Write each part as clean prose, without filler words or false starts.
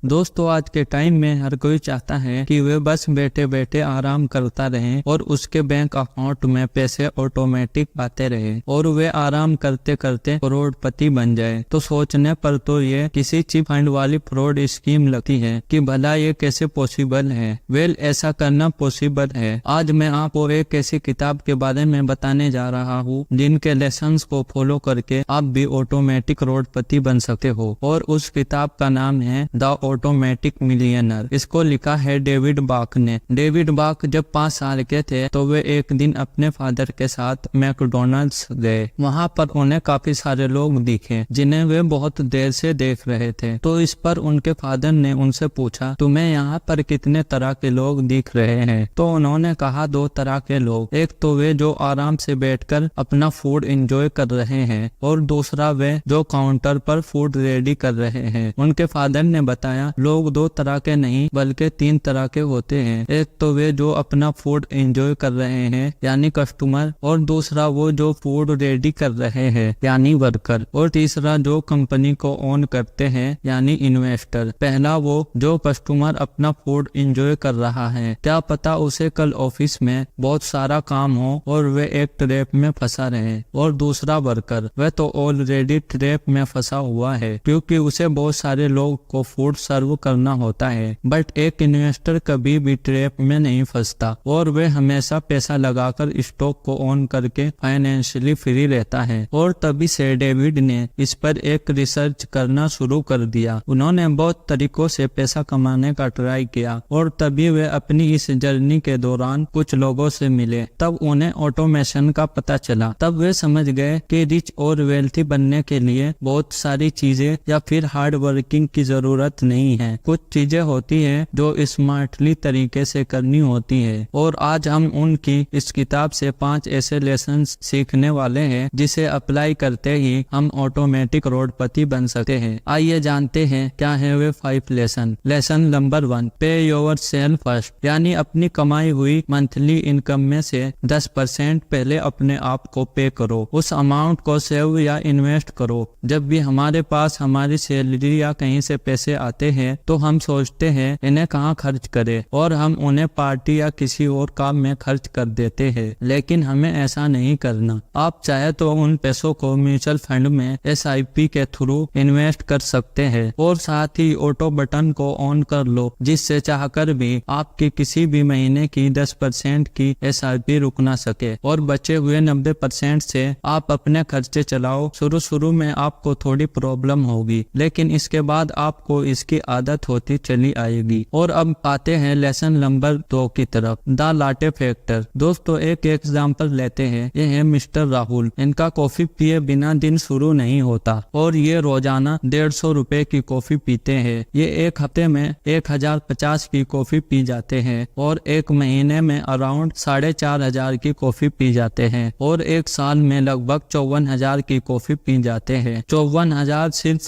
दोस्तों आज के टाइम में हर कोई चाहता है कि वे बस बैठे बैठे आराम करता रहे और उसके बैंक अकाउंट में पैसे ऑटोमेटिक आते रहे और वे आराम करते करते करोड़पति बन जाए। तो सोचने पर तो ये किसी चिट फंड वाली फ्रॉड स्कीम लगती है कि भला ये कैसे पॉसिबल है। वेल ऐसा करना पॉसिबल है। आज मैं आपको एक ऐसी किताब के बारे में बताने जा रहा हूँ जिनके लेसन्स को फॉलो करके आप भी ऑटोमेटिक करोड़पति बन सकते हो और उस किताब का नाम है द ऑटोमेटिक मिलियनर। इसको लिखा है डेविड बाक ने। डेविड बाक जब 5 साल के थे तो वे एक दिन अपने फादर के साथ मैकडॉनल्ड्स गए। वहां पर उन्हें काफी सारे लोग दिखे जिन्हें वे बहुत देर से देख रहे थे। तो इस पर उनके फादर ने उनसे पूछा, तुम्हें यहाँ पर कितने तरह के लोग दिख रहे हैं? तो उन्होंने कहा 2 तरह के लोग। एक तो वे जो आराम से बैठकर अपना फूड एंजॉय कर रहे हैं और दूसरा वे जो काउंटर पर फूड रेडी कर रहे हैं। उनके फादर ने बताया लोग 2 तरह के नहीं बल्कि 3 तरह के होते हैं। एक तो वे जो अपना फूड एंजॉय कर रहे हैं यानी कस्टमर, और दूसरा वो जो फूड रेडी कर रहे हैं यानी वर्कर, और तीसरा जो कंपनी को ओन करते हैं यानी इन्वेस्टर। पहला वो जो कस्टमर अपना फूड एंजॉय कर रहा है, क्या पता उसे कल ऑफिस में बहुत सारा काम हो और वे एक ट्रैप में फंसा रहे। और दूसरा वर्कर, वह तो ऑलरेडी ट्रैप में फंसा हुआ है क्योंकि उसे बहुत सारे लोग को फूड सर्व करना होता है। बट एक इन्वेस्टर कभी भी ट्रैप में नहीं फंसता और वे हमेशा पैसा लगाकर स्टॉक को ऑन करके फाइनेंशियली फ्री रहता है। और तभी से डेविड ने इस पर एक रिसर्च करना शुरू कर दिया। उन्होंने बहुत तरीकों से पैसा कमाने का ट्राई किया और तभी वे अपनी इस जर्नी के दौरान कुछ लोगों से मिले। तब उन्हें ऑटोमेशन का पता चला। तब वे समझ गए कि रिच और वेल्थी बनने के लिए बहुत सारी चीजें या फिर हार्ड वर्किंग की जरूरत नहीं है। कुछ चीजें होती है जो स्मार्टली तरीके से करनी होती है। और आज हम उनकी इस किताब से 5 ऐसे लेसन सीखने वाले हैं जिसे अप्लाई करते ही हम ऑटोमेटिक करोड़पति बन सकते हैं। आइए जानते हैं क्या है वे 5 लेसन। लेसन नंबर 1, पे योर सेल्फ फर्स्ट, यानी अपनी कमाई हुई मंथली इनकम में से 10% पहले अपने आप को पे करो। उस अमाउंट को सेव या इन्वेस्ट करो। जब भी हमारे पास हमारी सैलरी या कहीं से पैसे आते हैं तो हम सोचते हैं इन्हें कहाँ खर्च करें और हम उन्हें पार्टी या किसी और काम में खर्च कर देते हैं। लेकिन हमें ऐसा नहीं करना। आप चाहे तो उन पैसों को म्यूचुअल फंड में SIP के थ्रू इन्वेस्ट कर सकते हैं और साथ ही ऑटो बटन को ऑन कर लो जिससे चाहकर भी आपकी किसी भी महीने की 10% की SIP रुक ना सके और बचे हुए 90% से आप अपने खर्चे चलाओ। शुरू में आपको थोड़ी प्रॉब्लम होगी लेकिन इसके बाद आपको इसकी आदत होती चली आएगी। और अब आते हैं लेसन नंबर 2 की तरफ, द लाटे फैक्टर। दोस्तों एक एग्जांपल लेते हैं। ये है मिस्टर राहुल। इनका कॉफी पिए बिना दिन शुरू नहीं होता और ये रोजाना 150 रुपए की कॉफी पीते हैं। ये एक हफ्ते में 1050 की कॉफी पी जाते हैं और एक महीने में अराउंड 4500 की कॉफी पी जाते हैं और एक साल में लगभग 54,000 की कॉफी पी जाते हैं। 54,000 सिर्फ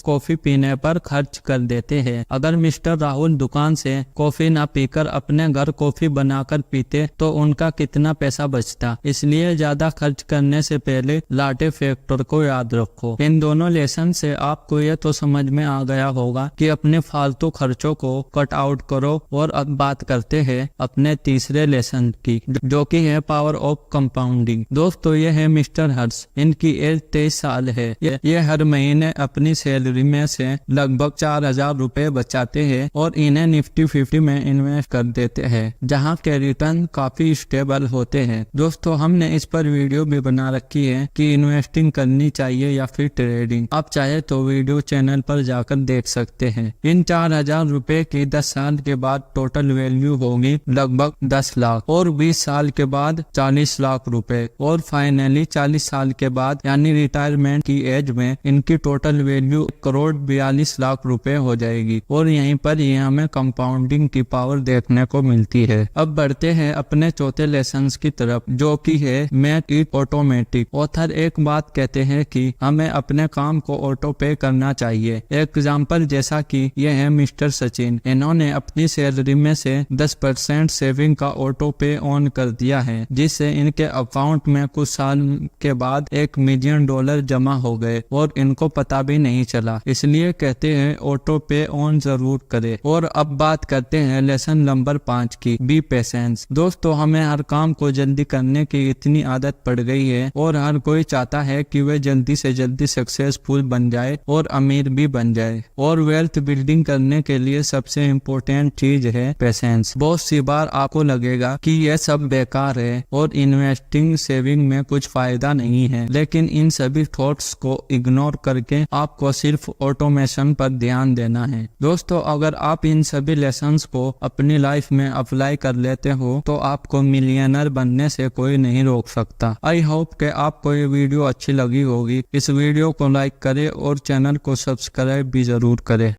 कॉफी पीने पर खर्च कर देते हैं। अगर मिस्टर राहुल दुकान से कॉफी ना पीकर अपने घर कॉफी बनाकर पीते तो उनका कितना पैसा बचता। इसलिए ज्यादा खर्च करने से पहले लाटे फैक्टर को याद रखो। इन दोनों लेसन से आपको ये तो समझ में आ गया होगा कि अपने फालतू खर्चों को कट आउट करो। और अब बात करते हैं अपने तीसरे लेसन की जो कि है पावर ऑफ कंपाउंडिंग। दोस्तों ये है मिस्टर हर्ष। इनकी एज 23 साल है। ये हर महीने अपनी सैलरी में से लगभग 4000 रुपए बचाते हैं और इन्हें निफ्टी 50 में इन्वेस्ट कर देते हैं जहां के रिटर्न काफी स्टेबल होते हैं। दोस्तों हमने इस पर वीडियो भी बना रखी है कि इन्वेस्टिंग करनी चाहिए या फिर ट्रेडिंग। आप चाहे तो वीडियो चैनल पर जाकर देख सकते हैं। इन 4000 रुपए की 10 साल के बाद टोटल वैल्यू होगी लगभग 10 लाख और 20 साल के बाद 40 लाख रुपए और फाइनली 40 साल के बाद यानी रिटायरमेंट की एज में इनकी टोटल वैल्यू 1,42 लाख रुपए हो जाएगी। और यहीं पर ही हमें कंपाउंडिंग की पावर देखने को मिलती है। अब बढ़ते हैं अपने चौथे लेसन की तरफ जो कि है मेक इट ऑटोमेटिक। ऑथर एक बात कहते हैं कि हमें अपने काम को ऑटो पे करना चाहिए। एग्जाम्पल जैसा कि ये है मिस्टर सचिन। इन्होंने अपनी सैलरी में से 10% सेविंग का ऑटो पे ऑन कर दिया है जिससे इनके अकाउंट में कुछ साल के बाद $1 मिलियन जमा हो गए और इनको पता भी नहीं नहीं चला। इसलिए कहते हैं ऑटो पे ऑन जरूर करें। और अब बात करते हैं लेसन नंबर 5 की, बी पेशेंस। दोस्तों हमें हर काम को जल्दी करने की इतनी आदत पड़ गई है और हर कोई चाहता है कि वह जल्दी से जल्दी सक्सेसफुल बन जाए और अमीर भी बन जाए। और वेल्थ बिल्डिंग करने के लिए सबसे इम्पोर्टेंट चीज है पेशेंस। बहुत सी बार आपको लगेगा कि यह सब बेकार है और इन्वेस्टिंग सेविंग में कुछ फायदा नहीं है, लेकिन इन सभी थॉट्स को इग्नोर करके आपको सिर्फ ऑटोमेशन पर ध्यान देना है। दोस्तों अगर आप इन सभी लेसन्स को अपनी लाइफ में अप्लाई कर लेते हो तो आपको मिलियनर बनने से कोई नहीं रोक सकता। आई होप कि आपको ये वीडियो अच्छी लगी होगी। इस वीडियो को लाइक करें और चैनल को सब्सक्राइब भी जरूर करें।